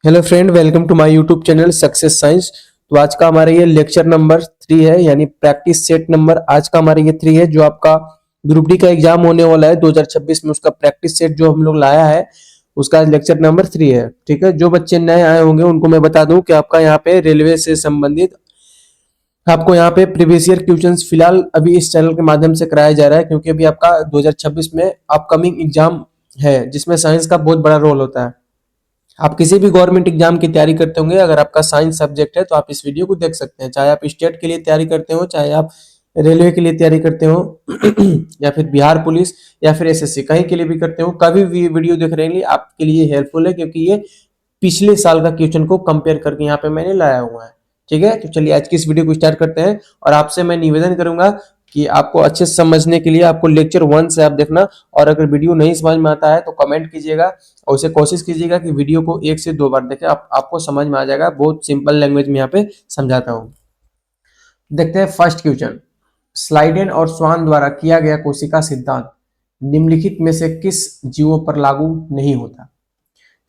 Hello friend, welcome to my YouTube channel success science. तो आज का हमारा ये लेक्चर नंबर 3 है, यानी प्रैक्टिस सेट नंबर आज का हमारा ये 3 है। जो आपका ग्रुप डी का एग्जाम होने वाला है 2026 में, उसका प्रैक्टिस सेट जो हम लोग लाया है उसका लेक्चर नंबर 3 है। ठीक है, जो बच्चे नए आए होंगे उनको मैं बता दूं कि आपका यहाँ पे रेलवे से संबंधित आपको यहाँ पे प्रीवियस ईयर क्वेश्चंस फिलहाल अभी इस चैनल के माध्यम से कराया जा रहा है, क्योंकि अभी आपका 2026 में अपकमिंग एग्जाम है जिसमें साइंस का बहुत बड़ा रोल होता है। आप किसी भी गवर्नमेंट एग्जाम की तैयारी करते होंगे, अगर आपका साइंस सब्जेक्ट है तो आप इस वीडियो को देख सकते हैं। चाहे आप स्टेट के लिए तैयारी करते हो, चाहे आप रेलवे के लिए तैयारी करते हो या फिर बिहार पुलिस या फिर एसएससी कहीं के लिए भी करते हो, कभी भी वीडियो देख रहे हैं आपके लिए हेल्पफुल है, क्योंकि ये पिछले साल का क्वेश्चन को कंपेयर करके यहाँ पे मैंने लाया हुआ है। ठीक है, तो चलिए आज की इस वीडियो को स्टार्ट करते हैं। और आपसे मैं निवेदन करूंगा कि आपको अच्छे से समझने के लिए आपको लेक्चर 1 से आप देखना, और अगर वीडियो नहीं समझ में आता है तो कमेंट कीजिएगा और उसे कोशिश कीजिएगा कि वीडियो को 1 से 2 बार देखें, आपको समझ में आ जाएगा। बहुत सिंपल लैंग्वेज में यहाँ पे समझाता हूँ। देखते हैं फर्स्ट क्वेश्चन। स्लाइडेन और स्वान द्वारा किया गया कोशिका सिद्धांत निम्नलिखित में से किस जीवों पर लागू नहीं होता?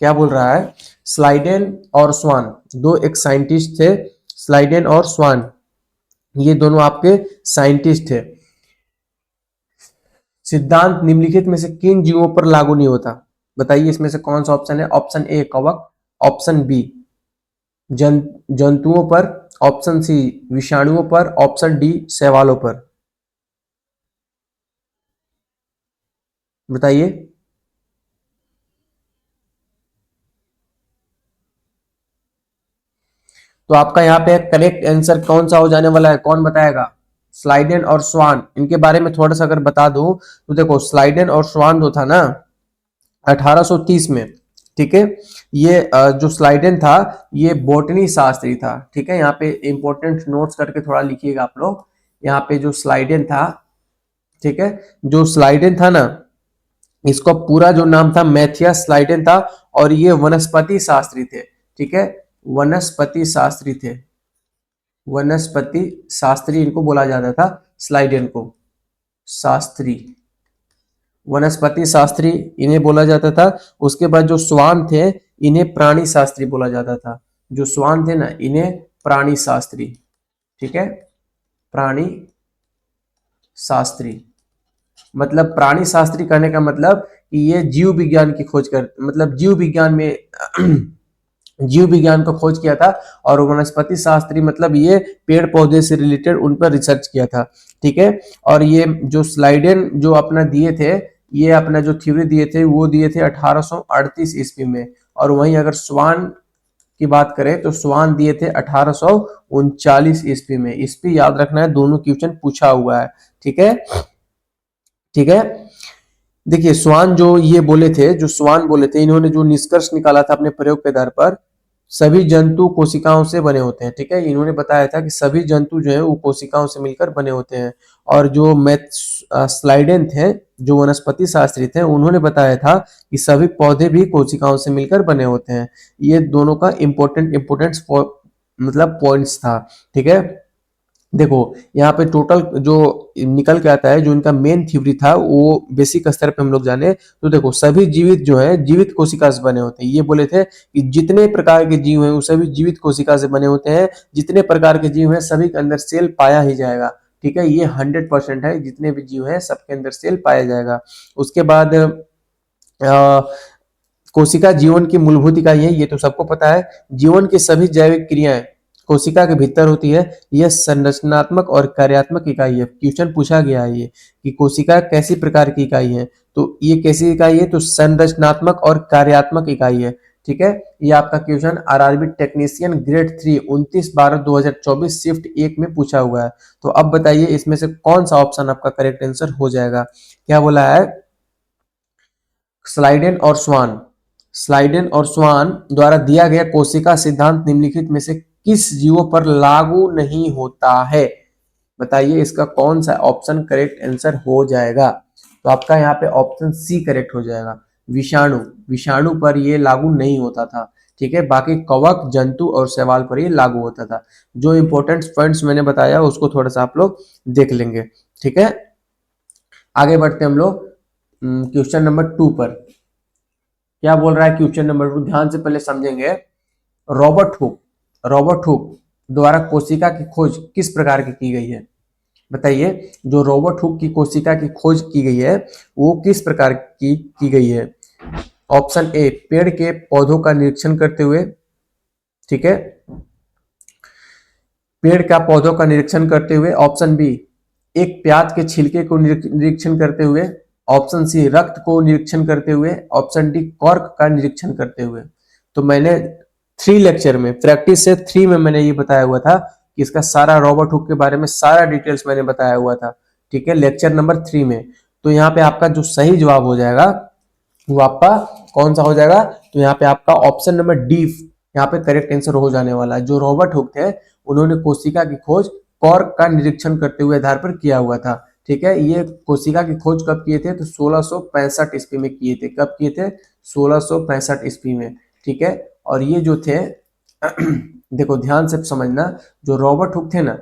क्या बोल रहा है? स्लाइडेन और स्वान दो एक साइंटिस्ट थे। स्लाइडेन और स्वान ये दोनों आपके साइंटिस्ट थे। सिद्धांत निम्नलिखित में से किन जीवों पर लागू नहीं होता? बताइए इसमें से कौन सा ऑप्शन है? ऑप्शन ए कवक, ऑप्शन बी जंतुओं पर, ऑप्शन सी विषाणुओं पर, ऑप्शन डी शैवालों पर। बताइए। तो आपका यहाँ पे करेक्ट आंसर कौन सा हो जाने वाला है? कौन बताएगा? स्लाइडेन और स्वान, इनके बारे में थोड़ा सा अगर बता दूं तो देखो, स्लाइडेन और स्वान जो था ना 1830 में, ठीक है, ये जो स्लाइडेन था ये बोटनी शास्त्री था। ठीक है, यहाँ पे इंपॉर्टेंट नोट्स करके थोड़ा लिखिएगा आप लोग। यहाँ पे जो स्लाइडेन था, ठीक है, जो स्लाइडेन था ना, इसका पूरा जो नाम था मैथियस स्लाइडेन था, और ये वनस्पति शास्त्री थे। ठीक है, वनस्पति शास्त्री थे। वनस्पति शास्त्री इनको बोला जाता था, स्लाइडेन को शास्त्री, वनस्पति शास्त्री इन्हें बोला जाता था। उसके बाद जो स्वान थे इन्हें प्राणी शास्त्री बोला जाता था। जो स्वान थे ना इन्हें प्राणी शास्त्री। ठीक है, प्राणी शास्त्री मतलब प्राणी शास्त्री कहने का मतलब कि ये जीव विज्ञान की खोज कर, मतलब जीव विज्ञान में जीव विज्ञान को खोज किया था। और वनस्पति शास्त्री मतलब ये पेड़ पौधे से रिलेटेड उन पर रिसर्च किया था। ठीक है, और ये जो स्लाइडेन जो अपना दिए थे, ये अपना जो थ्योरी दिए थे वो दिए थे 1838 ईस्वी में। और वहीं अगर स्वान की बात करें तो स्वान दिए थे 1839 ईस्वी में। ईस्वी याद रखना है, दोनों क्वेश्चन पूछा हुआ है। ठीक है, ठीक है। देखिए स्वान जो ये बोले थे, जो स्वान बोले थे, इन्होंने जो निष्कर्ष निकाला था अपने प्रयोग के आधार पर, सभी जंतु कोशिकाओं से बने होते हैं। ठीक है, इन्होंने बताया था कि सभी जंतु जो है वो कोशिकाओं से मिलकर बने होते हैं। और जो स्लाइडेन थे, जो वनस्पति शास्त्री थे, उन्होंने बताया था कि सभी पौधे भी कोशिकाओं से मिलकर बने होते हैं। ये दोनों का इंपोर्टेंट मतलब पॉइंट्स था। ठीक है, देखो यहाँ पे टोटल जो निकल के आता है, जो इनका मेन थ्योरी था वो बेसिक स्तर पे हम लोग जाने तो देखो, सभी जीवित जो है जीवित कोशिका से बने होते हैं। ये बोले थे कि जितने प्रकार के जीव हैं वो सभी जीवित कोशिका से बने होते हैं। जितने प्रकार के जीव हैं सभी के अंदर सेल पाया ही जाएगा। ठीक है, ये 100% है, जितने भी जीव हैं सबके अंदर सेल पाया जाएगा। उसके बाद कोशिका जीवन की मूलभूत इकाई है, ये तो सबको पता है। जीवन की सभी जैविक क्रियाएं कोशिका के भीतर होती है। यह संरचनात्मक और कार्यात्मक इकाई है। क्वेश्चन पूछा गया है ये कि कोशिका कैसी प्रकार की इकाई है, तो ये कैसी इकाई है? तो संरचनात्मक और कार्यात्मक इकाई है। ठीक है, ये आपका question RRB technician grade 3 29/12/2024 shift 1 में पूछा हुआ है। तो अब बताइए इसमें से कौन सा ऑप्शन आपका करेक्ट आंसर हो जाएगा? क्या बोला है? स्लाइडेन और स्वान, स्लाइडेन और स्वान द्वारा दिया गया कोशिका सिद्धांत निम्नलिखित में से किस जीवों पर लागू नहीं होता है? बताइए इसका कौन सा ऑप्शन करेक्ट आंसर हो जाएगा? तो आपका यहाँ पे ऑप्शन सी करेक्ट हो जाएगा। विषाणु, विषाणु पर ये लागू नहीं होता था। ठीक है, बाकी कवक, जंतु और शैवाल पर ये लागू होता था। जो इंपॉर्टेंट पॉइंट्स मैंने बताया उसको थोड़ा सा आप लोग देख लेंगे। ठीक है, आगे बढ़ते हम लोग क्वेश्चन नंबर 2 पर। क्या बोल रहा है क्वेश्चन नंबर 2? ध्यान से पहले समझेंगे। रॉबर्ट हुक द्वारा कोशिका की खोज किस प्रकार की गई है? बताइए, जो रॉबर्ट हुक की कोशिका की खोज की गई है वो किस प्रकार की गई है? ऑप्शन ए, पेड़ के पौधों का निरीक्षण करते हुए, ठीक है, पेड़ का पौधों का निरीक्षण करते हुए। ऑप्शन बी, एक प्याज के छिलके को निरीक्षण करते हुए। ऑप्शन सी, रक्त को निरीक्षण करते हुए। ऑप्शन डी, कॉर्क का निरीक्षण करते हुए। तो मैंने 3 लेक्चर में, प्रैक्टिस से 3 में मैंने ये बताया हुआ था कि इसका सारा रॉबर्ट हुक के बारे में सारा डिटेल्स मैंने बताया हुआ था, ठीक है, लेक्चर नंबर 3 में। तो यहाँ पे आपका जो सही जवाब हो जाएगा वो आपका कौन सा हो जाएगा? तो यहाँ पे आपका ऑप्शन नंबर डी यहाँ पे करेक्ट आंसर हो जाने वाला है। जो रॉबर्ट हुक थे उन्होंने कोशिका की खोज कॉर्क का निरीक्षण करते हुए आधार पर किया हुआ था, ठीक है। ये कोशिका की खोज कब किए थे? तो 1665 ईस्वी में किए थे। कब किए थे? 1665 ईस्वी में, ठीक है। और ये जो थे देखो ध्यान से समझना, जो रॉबर्ट हुक थे ना,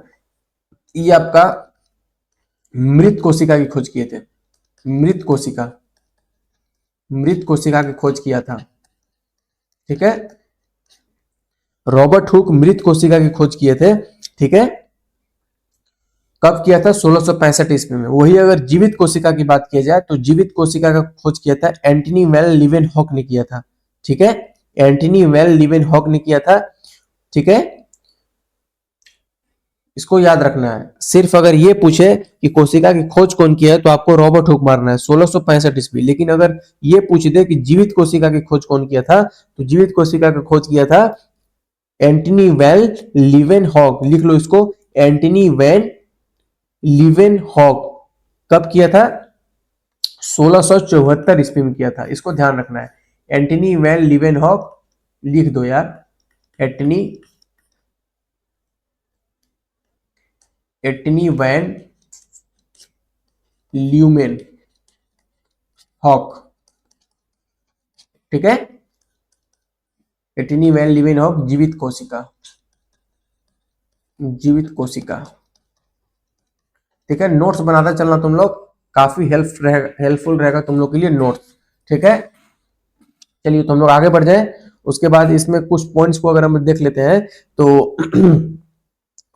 ये आपका मृत कोशिका की खोज किए थे। मृत कोशिका की खोज किया था, ठीक है। रॉबर्ट हुक मृत कोशिका की खोज किए थे, ठीक है। कब किया था? 1665 ईस्वी में। वही अगर जीवित कोशिका की बात किया जाए तो जीवित कोशिका का खोज किया था एंटनी वेल लीवेनहॉक ने किया था, ठीक है। एंटनी वेल लीवेनहॉक ने किया था, ठीक है। इसको याद रखना है। सिर्फ अगर ये पूछे कि कोशिका की खोज कौन किया है तो आपको रॉबर्ट हुक मारना है 1665 ईस्वी। लेकिन अगर ये पूछ दे कि जीवित कोशिका की खोज कौन किया था, तो जीवित कोशिका की खोज किया था एंटनी वेल लीवेनहॉक। लिख लो इसको, एंटनी वेल लीवेनहॉक। कब किया था? 1674 ईस्वी में किया था। इसको ध्यान रखना है। एंटनी वेल लीवेनहॉक लिख दो यार, एंटनी वैन ल्यूमेन हॉक, ठीक है। एंटनी वैन लीवेनहॉक, जीवित कोशिका, ठीक है। नोट्स बनाता चलना तुम लोग, काफी हेल्पफुल रहेगा तुम लोग के लिए नोट्स, ठीक है। चलिए तो हम लोग आगे बढ़ जाएं। उसके बाद इसमें कुछ पॉइंट्स को अगर हम देख लेते हैं तो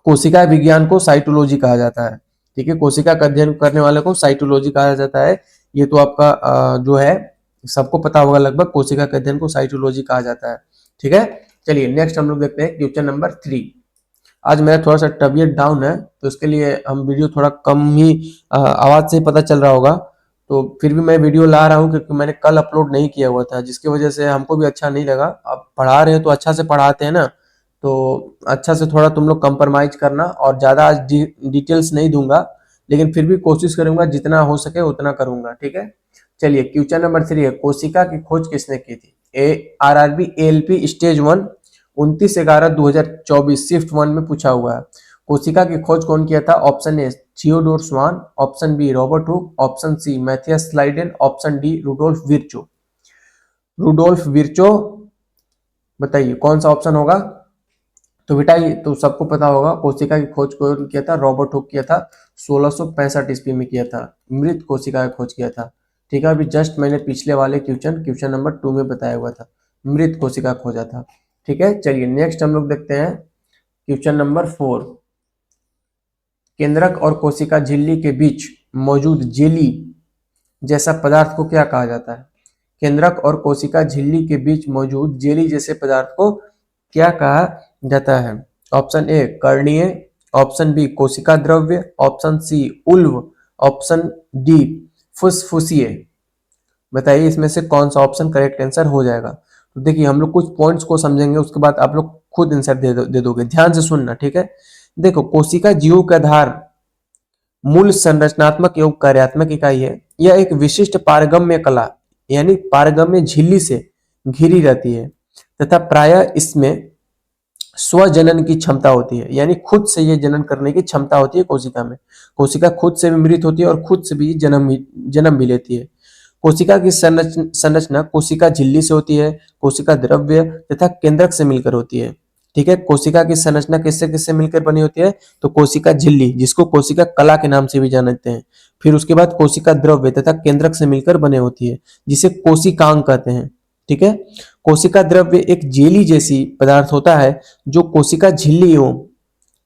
कोशिका विज्ञान को साइटोलॉजी कहा जाता है, ठीक है। कोशिका का अध्ययन करने वाले को साइटोलॉजी कहा जाता है। ये तो आपका जो है सबको पता होगा लगभग, कोशिका के अध्ययन को साइटोलॉजी कहा जाता है, ठीक है। चलिए नेक्स्ट हम लोग देखते हैं क्वेश्चन नंबर 3। आज मेरा थोड़ा सा तबीयत डाउन है तो इसके लिए हम वीडियो थोड़ा कम ही आवाज से पता चल रहा होगा, तो फिर भी मैं वीडियो ला रहा हूँ क्योंकि मैंने कल अपलोड नहीं किया हुआ था, जिसकी वजह से हमको भी अच्छा नहीं लगा। अब पढ़ा रहे हैं तो अच्छा से पढ़ाते हैं ना, तो अच्छा से थोड़ा तुम लोग कंप्रोमाइज करना। और ज्यादा आज डिटेल्स नहीं दूंगा, लेकिन फिर भी कोशिश करूंगा जितना हो सके उतना करूंगा, ठीक है। चलिए क्वेश्चन नंबर 3 है, कोशिका की खोज किसने की थी? RRB ALP स्टेज 1 29/11/2024 शिफ्ट 1 में पूछा हुआ है। कोशिका की खोज कौन किया था? Option A, Theodor Schwann. Option B, Robert Hooke. Option C, Matthias Schleiden. Option D, Rudolf Virchow. बताइए कौन सा ऑप्शन होगा? तो बेटा ये तो सबको पता होगा, कोशिका की खोज कौन किया था? रॉबर्ट हुक किया था, 1665 ईस्वी में किया था। मृत कोशिका की खोज किया था, ठीक है। अभी जस्ट मैंने पिछले वाले क्वेश्चन नंबर 2 में बताया हुआ था, मृत कोशिका खोजा था, ठीक है। चलिए नेक्स्ट हम लोग देखते हैं क्वेश्चन नंबर 4। केंद्रक और कोशिका झिल्ली के बीच मौजूद जेली जैसा पदार्थ को क्या कहा जाता है? केंद्रक और कोशिका झिल्ली के बीच मौजूद जेली जैसे पदार्थ को क्या कहा जाता है? ऑप्शन ए, कर्णीय। ऑप्शन बी, कोशिका द्रव्य। ऑप्शन सी, उल्व। ऑप्शन डी, फुसफुसीय। बताइए इसमें से कौन सा ऑप्शन करेक्ट आंसर हो जाएगा? तो देखिए हम लोग कुछ पॉइंट्स को समझेंगे, उसके बाद आप लोग खुद आंसर दे दोगे। ध्यान से सुनना, ठीक है। देखो कोशिका जीव का आधार मूल संरचनात्मक एवं कार्यात्मक इकाई है। यह एक विशिष्ट पारगम्य कला यानी पारगम्य झिल्ली से घिरी रहती है तथा प्रायः इसमें स्वजनन की क्षमता होती है, यानी खुद से ये जनन करने की क्षमता होती है कोशिका में। कोशिका खुद से भी मृत होती है और खुद से भी जन्म भी लेती है। कोशिका की संरचना कोशिका झिल्ली से होती है, कोशिका द्रव्य तथा केंद्रक से मिलकर होती है, ठीक है। कोशिका की संरचना किससे किससे मिलकर बनी होती है? तो कोशिका झिल्ली, जिसको कोशिका कला के नाम से भी जानते हैं। फिर उसके बाद कोशिका द्रव्य तथा केंद्रक से मिलकर बने होती है, जिसे कोशिकांग कहते हैं, ठीक है। कोशिका द्रव्य एक जेली जैसी पदार्थ होता है जो कोशिका झिल्ली एवं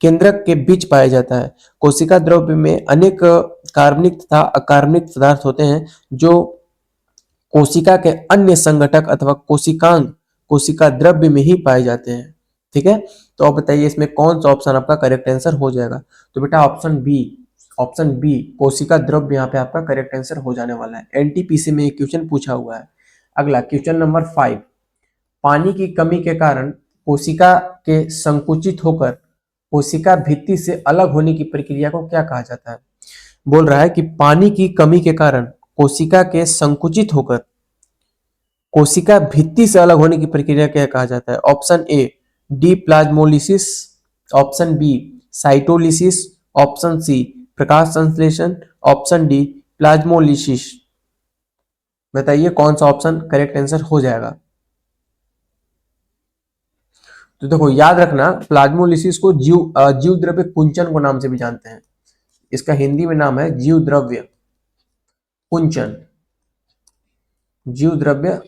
केंद्रक के बीच पाया जाता है। कोशिका द्रव्य में अनेक कार्बनिक तथा अकार्बनिक पदार्थ होते हैं जो कोशिका के अन्य संगठक अथवा कोशिकांग कोशिका द्रव्य में ही पाए जाते हैं। ठीक है, तो आप बताइए इसमें कौन सा ऑप्शन आपका करेक्ट आंसर हो जाएगा। तो बेटा ऑप्शन बी कोशिका द्रव्य यहाँ पे आपका करेक्ट आंसर हो जाने वाला है। एनटीपीसी में एक क्वेश्चन पूछा हुआ है। अगला क्वेश्चन नंबर 5, पानी की कमी के कारण कोशिका के संकुचित होकर कोशिका भित्ति से अलग होने की प्रक्रिया को क्या कहा जाता है। बोल रहा है कि पानी की कमी के कारण कोशिका के संकुचित होकर कोशिका भित्ति से अलग होने की प्रक्रिया क्या कहा जाता है। Option A D plasmolysis, option B cytolysis, option C प्रकाश संश्लेषण, ऑप्शन डी प्लाज्मोलिसिस। बताइए कौन सा ऑप्शन करेक्ट आंसर हो जाएगा। तो देखो याद रखना, प्लाज्मोलिसिस को जीव द्रव्य कुंचन को नाम से भी जानते हैं। इसका हिंदी में नाम है जीव द्रव्य कुंचन, जीव द्रव्य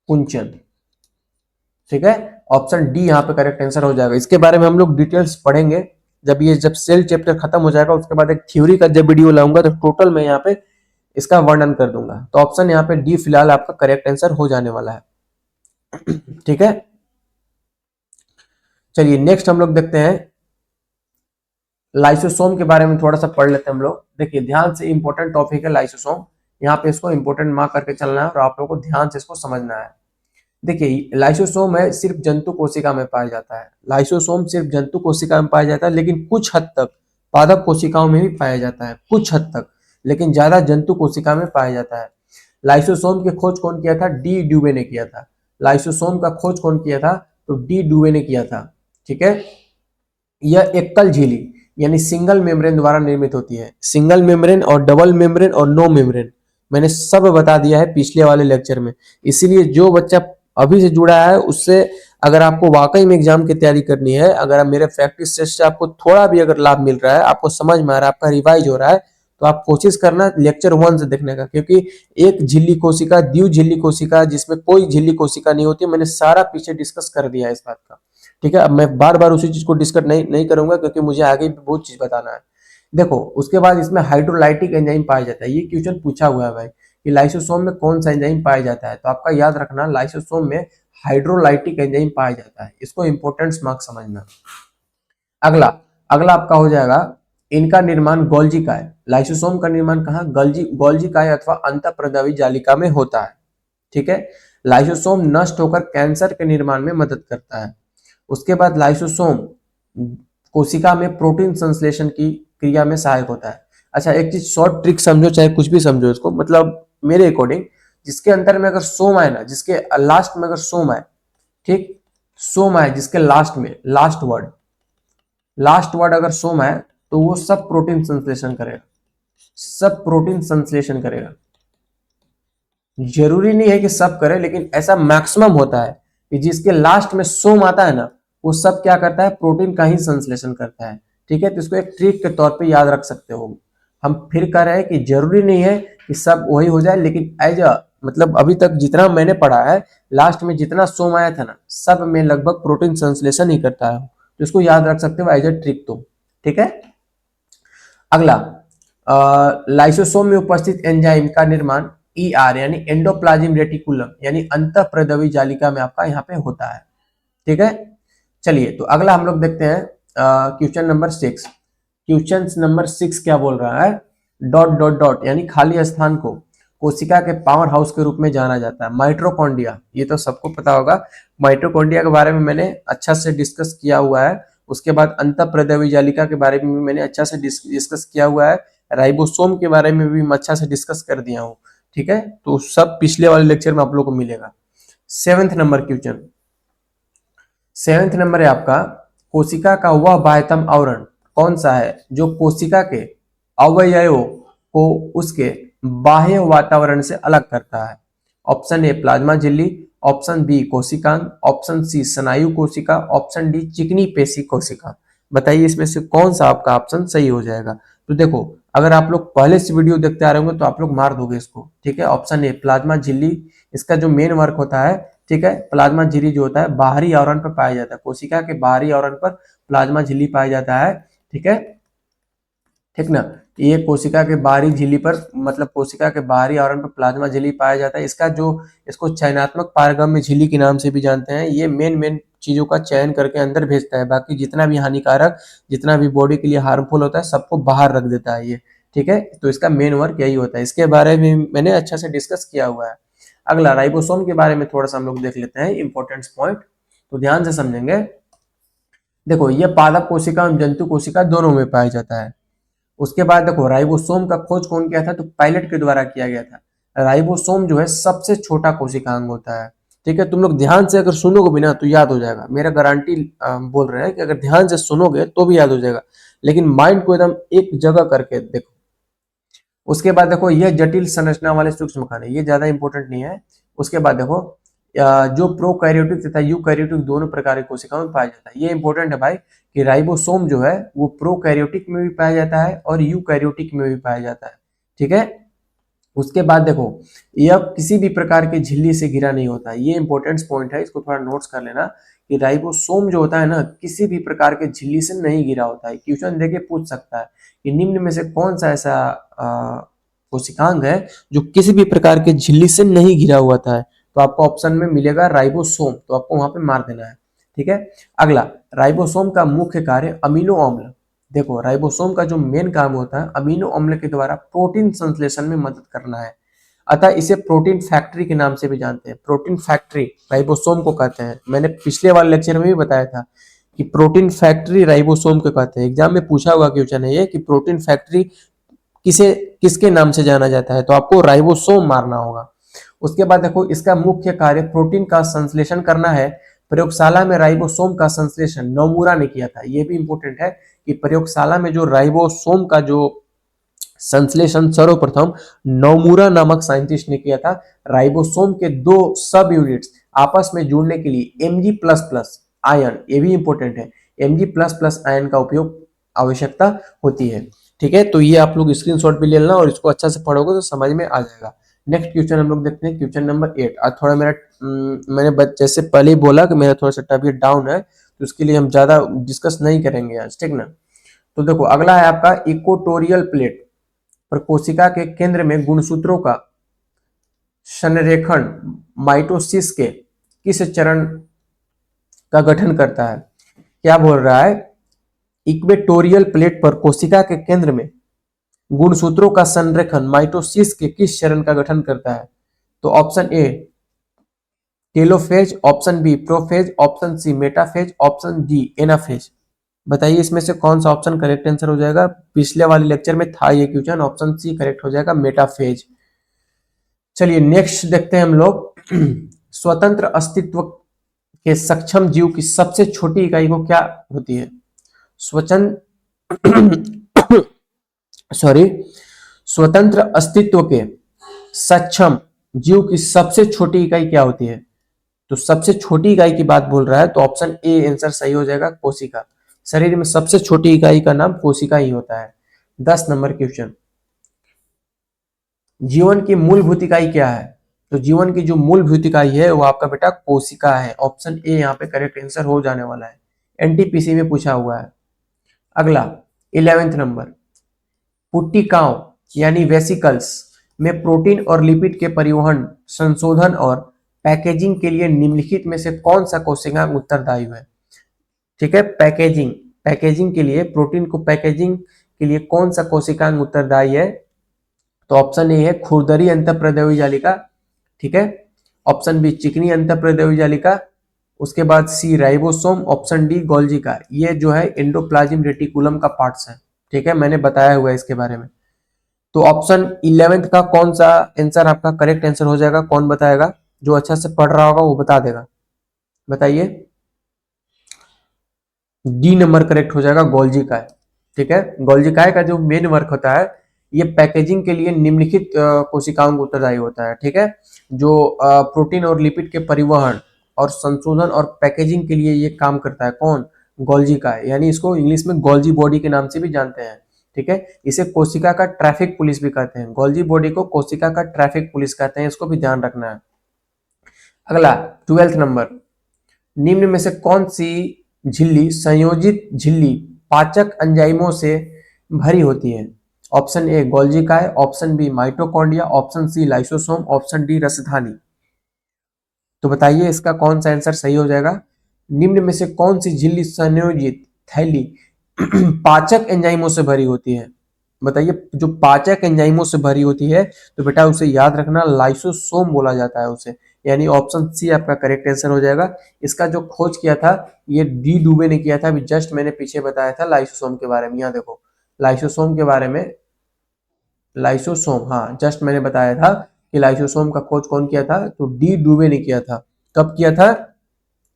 कुंचन। ठीक है, ऑप्शन डी यहाँ पे करेक्ट आंसर हो जाएगा। इसके बारे में हम लोग डिटेल्स पढ़ेंगे जब सेल चैप्टर खत्म हो जाएगा, उसके बाद एक थ्योरी का जब वीडियो लाऊंगा तो टोटल मैं यहाँ पे इसका वर्णन कर दूंगा। तो ऑप्शन यहाँ पे डी फिलहाल आपका करेक्ट आंसर हो जाने वाला है। ठीक है, चलिए नेक्स्ट हम लोग देखते हैं लाइसोसोम के बारे में थोड़ा सा पढ़ लेते हैं हम लोग। देखिए ध्यान से, इंपॉर्टेंट टॉपिक है लाइसोसोम, यहाँ पे इसको इंपॉर्टेंट मार्क करके चलना है और आप लोगों को ध्यान से इसको समझना है। देखिए लाइसोसोम है सिर्फ जंतु कोशिका में पाया जाता है। लाइसोसोम सिर्फ जंतु कोशिका में पाया जाता है, लेकिन कुछ हद तक पादप कोशिकाओं में भी पाया जाता है, कुछ हद तक, लेकिन ज्यादा जंतु कोशिका में पाया जाता है। लाइसोसोम की खोज कौन किया था? डी ड्यूबे ने किया था। लाइसोसोम का खोज कौन किया था? तो डी ड्यूबे ने किया था। ठीक है, यह एकल झिल्ली यानी सिंगल मेम्ब्रेन द्वारा निर्मित होती है। सिंगल मेम्ब्रेन और डबल मेम्ब्रेन और नो मेम्ब्रेन मैंने सब बता दिया है पिछले वाले लेक्चर में। इसीलिए जो बच्चा अभी से जुड़ा है उससे, अगर आपको वाकई में एग्जाम की तैयारी करनी है, अगर आप मेरे प्रैक्टिस सेट से आपको थोड़ा भी अगर लाभ मिल रहा है, आपको समझ में आ रहा है, आपका रिवाइज हो रहा है, तो आप कोशिश करना लेक्चर 1 से देखने का, क्योंकि एक झिल्ली कोशिका, द्वि झिल्ली कोशिका जिसमें कोई झिल्ली कोशिका नहीं होती, मैंने सारा पीछे डिस्कस कर दिया है इस बात का। ठीक है, अब मैं बार बार उसी चीज को डिस्कस नहीं करूंगा, क्योंकि मुझे आगे भी बहुत चीज बताना है। देखो उसके बाद इसमें हाइड्रोलाइटिक एंजाइम पाया जाता है। ये क्वेश्चन पूछा हुआ है भाई कि लाइसोसोम में कौन सा एंजाइम पाया जाता है, तो आपका याद रखना लाइसोसोम में हाइड्रोलाइटिक एंजाइम पाया जाता है। इसको इंपॉर्टेंस मार्क समझना। अगला आपका हो जाएगा, इनका निर्माण गोल्जी काय, लाइसोसोम का निर्माण कहाँ? गोल्जी काय अथवा अंतःप्रदावी जालिका में होता है। ठीक है, लाइसोसोम नष्ट होकर कैंसर के निर्माण में मदद करता है। उसके बाद लाइसोसोम कोशिका में प्रोटीन संश्लेषण की क्रिया में सहायक होता है। अच्छा एक चीज शॉर्ट ट्रिक समझो, चाहे कुछ भी समझो इसको, मतलब मेरे अकॉर्डिंग जिसके अंदर में अगर सोम आए ना, जिसके लास्ट में अगर सोम आए, ठीक, सोम आए जिसके लास्ट में, लास्ट वर्ड अगर सोम आए तो वो सब प्रोटीन संश्लेषण करेगा, सब प्रोटीन संश्लेषण करेगा। जरूरी नहीं है कि सब करे, लेकिन ऐसा मैक्सिमम होता है कि जिसके लास्ट में सोम आता है ना, वो सब क्या करता है? प्रोटीन का ही संश्लेषण करता है। ठीक है, तो इसको एक ट्रिक के तौर पे याद रख सकते हो। हम फिर कह रहे हैं कि जरूरी नहीं है कि सब वही हो जाए, लेकिन एज अ, मतलब अभी तक जितना मैंने पढ़ा है, लास्ट में जितना सोम आया था ना, सब में लगभग प्रोटीन संश्लेषण ही करता है, तो इसको याद रख सकते हो एज अ ट्रिक। तो ठीक है, अगला लाइसोसोम में उपस्थित एंजाइम का निर्माण ER यानी एंडोप्लाज्म रेटिकुलम यानी अंतःप्रदवी जालिका में आपका यहाँ पे होता है। ठीक है, चलिए तो अगला हम लोग देखते हैं क्वेश्चन नंबर 6। क्वेश्चन नंबर 6 क्या बोल रहा है? डॉट डॉट डॉट यानी खाली स्थान को कोशिका के पावर हाउस के रूप में जाना जाता है। माइटोकॉन्ड्रिया, ये तो सबको पता होगा। माइटोकॉन्ड्रिया के बारे में मैंने अच्छा से डिस्कस किया हुआ है। उसके बाद अंतःप्रदवी जालिका के बारे में भी मैंने अच्छा से डिस्कस किया हुआ है। राइबोसोम के बारे में भी मैं अच्छा से डिस्कस कर दिया हूँ। ठीक है, तो सब पिछले वाले लेक्चर में आप लोगों को मिलेगा। 7th number question, 7th number है आपका, कोशिका का वह बाह्यतम आवरण कौन सा है जो कोशिका के अवयवों को उसके बाह्य वातावरण से अलग करता है? ऑप्शन ए प्लाज्मा झिल्ली, ऑप्शन बी कोशिकांग, ऑप्शन सी स्नायु कोशिका, ऑप्शन डी चिकनी पेशी कोशिका। बताइए इसमें से कौन सा आपका ऑप्शन सही हो जाएगा। तो देखो अगर आप लोग पहले से वीडियो देखते आ रहे होंगे तो आप लोग मार दोगे इसको, ठीक है। ऑप्शन ए प्लाज्मा झिल्ली, इसका जो मेन वर्क होता है, ठीक है, प्लाज्मा झिल्ली जो होता है बाहरी आवरण पर पाया जाता है, कोशिका के बाहरी आवरण पर प्लाज्मा झिल्ली पाया जाता है, ठीक है, ठीक ना। ये कोशिका के बाहरी झिल्ली पर, मतलब कोशिका के बाहरी आवरण पर प्लाज्मा झिल्ली पाया जाता है। इसका जो, इसको चयनात्मक पारगम्य झिल्ली के नाम से भी जानते हैं। ये मेन चीजों का चयन करके अंदर भेजता है, बाकी जितना भी हानिकारक, जितना भी बॉडी के लिए हार्मफुल होता है सबको बाहर रख देता है ये, ठीक है। तो इसका मेन वर्क यही होता है, इसके बारे में मैंने अच्छा से डिस्कस किया हुआ है। अगला राइबोसोम के बारे में थोड़ा सा हम लोग देख लेते हैं, इंपॉर्टेंट पॉइंट, तो ध्यान से समझेंगे। देखो ये पादप कोशिका और जंतु कोशिका दोनों में पाया जाता है। उसके बाद देखो राइबोसोम का खोज कौन किया था, तो पायलट के द्वारा किया गया था। राइबोसोम जो है सबसे छोटा कोशिकांग होता है, ठीक है। तुम लोग ध्यान से अगर सुनोगे भी ना तो याद हो जाएगा, मेरा गारंटी बोल रहे हैं कि अगर ध्यान से सुनोगे तो भी याद हो जाएगा, लेकिन माइंड को एकदम एक जगह करके देखो। उसके बाद देखो यह जटिल संरचना वाले सूक्ष्म कण है, ये ज्यादा इंपॉर्टेंट नहीं है। उसके बाद देखो जो प्रोकैरियोटिक तथा यूकैरियोटिक दोनों प्रकार की कोशिकाओं में पाया जाता है। ये इंपॉर्टेंट है भाई कि राइबोसोम जो है वो प्रोकैरियोटिक में भी पाया जाता है और यूकैरियोटिक में भी पाया जाता है, ठीक है। उसके बाद देखो यह किसी भी प्रकार की झिल्ली से घिरा नहीं होता, ये इंपॉर्टेंट पॉइंट है, इसको थोड़ा नोट्स कर लेना कि राइबोसोम जो होता है ना किसी भी प्रकार के झिल्ली से नहीं घिरा होता है। क्वेश्चन देके पूछ सकता है कि निम्न में से कौन सा ऐसा कोशिकांग है जो किसी भी प्रकार के झिल्ली से नहीं घिरा हुआ था, तो आपको ऑप्शन में मिलेगा राइबोसोम, तो आपको वहां पे मार देना है, ठीक है। अगला राइबोसोम का मुख्य कार्य अमीनो अम्ल। देखो राइबोसोम का जो मेन काम होता है अमीनो अम्ल के द्वारा प्रोटीन संश्लेषण में मदद करना है, अतः इसे प्रोटीन फैक्ट्री के नाम से भी जानते हैं। प्रोटीन फैक्ट्री राइबोसोम को कहते हैं, मैंने पिछले वाले लेक्चर में भी बताया था कि प्रोटीन फैक्ट्री राइबोसोम को कहते हैं। एग्जाम में पूछा हुआ क्वेश्चन है ये कि प्रोटीन फैक्ट्री किसे, किसके नाम से जाना जाता है, तो आपको राइबोसोम मारना होगा। उसके बाद देखो इसका मुख्य कार्य प्रोटीन का संश्लेषण करना है। प्रयोगशाला में राइबोसोम का संश्लेषण नोमुरा ने किया था, ये भी इंपॉर्टेंट है कि प्रयोगशाला में जो राइबोसोम का जो संश्लेषण सर्वप्रथम नोमुरा नामक साइंटिस्ट ने किया था। राइबोसोम के दो सब यूनिट्स आपस में जुड़ने के लिए Mg++ आयन, ये भी इंपॉर्टेंट है, Mg++ आयन का उपयोग आवश्यकता होती है, ठीक है। तो ये आप लोग स्क्रीनशॉट भी ले लेना और इसको अच्छा से पढ़ोगे तो समझ में आ जाएगा। नेक्स्ट क्वेश्चन हम लोग देखते हैं, क्वेश्चन नंबर 8। आज थोड़ा मेरा मैंने जैसे पहले ही बोला कि मेरा थोड़ा सा तबीयत डाउन है, तो उसके लिए हम ज्यादा डिस्कस नहीं करेंगे आज, ठीक ना। तो देखो अगला है आपका इक्वेटोरियल प्लेट पर कोशिका के केंद्र में गुणसूत्रों का संरेखण माइटोसिस के किस चरण का गठन करता है। क्या बोल रहा है, इक्वेटोरियल प्लेट पर कोशिका के केंद्र में गुणसूत्रों का संरेखण माइटोसिस के किस चरण का गठन करता है, तो option A telophase, option B prophase, option C metaphase, option D anaphase. बताइए इसमें से कौन सा ऑप्शन करेक्ट आंसर हो जाएगा। पिछले वाले लेक्चर में था ये क्वेश्चन, ऑप्शन सी करेक्ट हो जाएगा, मेटाफेज। चलिए नेक्स्ट देखते हैं हम लोग स्वतंत्र अस्तित्व के सक्षम जीव की सबसे छोटी इकाई को क्या होती है। स्वतंत्र अस्तित्व के सक्षम जीव की सबसे छोटी इकाई क्या होती है, तो सबसे छोटी इकाई की बात बोल रहा है, तो ऑप्शन ए आंसर सही हो जाएगा, कोशिका। शरीर में सबसे छोटी इकाई का नाम कोशिका ही होता है। 10 नंबर क्वेश्चन, जीवन की मूलभूत इकाई क्या है, तो जीवन की जो मूलभूत इकाई है वो आपका बेटा कोशिका है। ऑप्शन ए यहाँ पे करेक्ट आंसर हो जाने वाला है, एनटीपीसी में पूछा हुआ है। अगला 11th नंबर, पुट्टिकाओं यानी वेसिकल्स में प्रोटीन और लिपिड के परिवहन, संशोधन और पैकेजिंग के लिए निम्नलिखित में से कौन सा कोशिकांग उत्तरदायी है। ठीक है, पैकेजिंग के लिए, प्रोटीन को पैकेजिंग के लिए कौन सा कोशिकांग उत्तरदायी है, तो ऑप्शन ए है खुरदरी अंतःप्रदेवी जालिका, ठीक है। ऑप्शन बी चिकनी अंतःप्रदेवी जालिका, उसके बाद सी राइबोसोम, ऑप्शन डी गोल्जी का। ये जो है एंडोप्लाज्म रेटिकुलम का पार्ट्स है, ठीक है, मैंने बताया हुआ है इसके बारे में। तो ऑप्शन 11th का कौन सा आंसर आपका करेक्ट आंसर हो जाएगा, कौन बताएगा, जो अच्छा से पढ़ रहा होगा वो बता देगा, बताइए। डी नंबर करेक्ट हो जाएगा, गोल्जी का है, ठीक है। गोल्जी का जो मेन वर्क होता है ये पैकेजिंग के लिए निम्नलिखित कोशिकाओं को उत्तरदायी होता है, ठीक है। जो प्रोटीन और लिपिड के परिवहन और संशोधन और पैकेजिंग के लिए ये काम करता है, कौन, गोल्जी का है, यानी इसको इंग्लिश में गोल्जी बॉडी के नाम से भी जानते हैं। ठीक है। इसे कोशिका का ट्रैफिक पुलिस भी कहते हैं, गोल्जी बॉडी को कोशिका का ट्रैफिक पुलिस कहते हैं, इसको भी ध्यान रखना है। अगला 12th नंबर, निम्न में से कौन सी झिल्ली संयोजित झिल्ली पाचक एंजाइमों से भरी होती है? ऑप्शन ए गोल्जी काय, option B mitochondria, option C lysosome, option D रसधानी। तो बताइए इसका कौन सा आंसर सही हो जाएगा? निम्न में से कौन सी झिल्ली संयोजित थैली पाचक एंजाइमों से भरी होती है? बताइए, जो पाचक एंजाइमों से भरी होती है तो बेटा उसे याद रखना लाइसोसोम बोला जाता है उसे, यानी ऑप्शन सी आपका करेक्ट आंसर हो जाएगा। इसका जो खोज किया था ये डी डुबे ने किया था, अभी जस्ट मैंने पीछे बताया था लाइसोसोम के बारे में। यहाँ देखो लाइसोसोम के बारे में, लाइसोसोम, हाँ जस्ट मैंने बताया था कि लाइसोसोम का खोज कौन किया था, तो डी डुबे ने किया था। कब किया था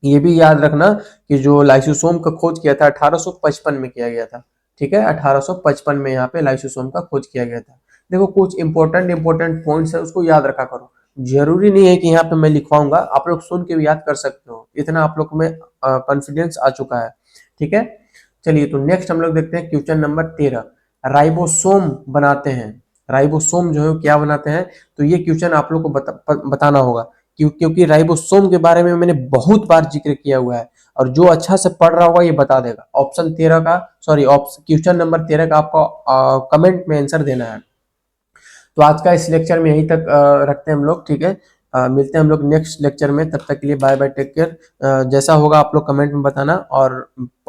ये भी याद रखना कि जो लाइसोसोम का खोज किया था 1855 में किया गया था, ठीक है। 1855 में यहाँ पे लाइसोसोम का खोज किया गया था। देखो कुछ इंपॉर्टेंट पॉइंट्स है उसको याद रखा करो, जरूरी नहीं है कि यहाँ पे मैं लिखवाऊंगा, आप लोग सुन के भी याद कर सकते हो, इतना आप लोग में कॉन्फिडेंस आ चुका है, ठीक है। चलिए तो नेक्स्ट हम लोग देखते हैं क्वेश्चन नंबर 13, राइबोसोम बनाते हैं, राइबोसोम जो है क्या बनाते हैं, तो ये क्वेश्चन आप लोग को बताना होगा क्योंकि राइबोसोम के बारे में मैंने बहुत बार जिक्र किया हुआ है और जो अच्छा से पढ़ रहा होगा ये बता देगा। ऑप्शन 13 का, सॉरी क्वेश्चन नंबर 13 का आपको कमेंट में आंसर देना है। तो आज का इस लेक्चर में यहीं तक रखते हैं हम लोग, ठीक है। मिलते हैं हम लोग नेक्स्ट लेक्चर में, तब तक के लिए बाय बाय, टेक केयर। जैसा होगा आप लोग कमेंट में बताना और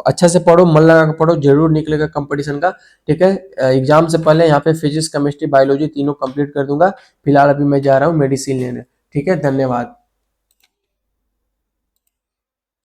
अच्छा से पढ़ो, मन लगा कर पढ़ो, जरूर निकलेगा कंपटीशन का, ठीक है। एग्जाम से पहले यहाँ पे फिजिक्स केमिस्ट्री बायोलॉजी तीनों कंप्लीट कर दूंगा। फिलहाल अभी मैं जा रहा हूँ मेडिसिन लेने, ठीक है। धन्यवाद।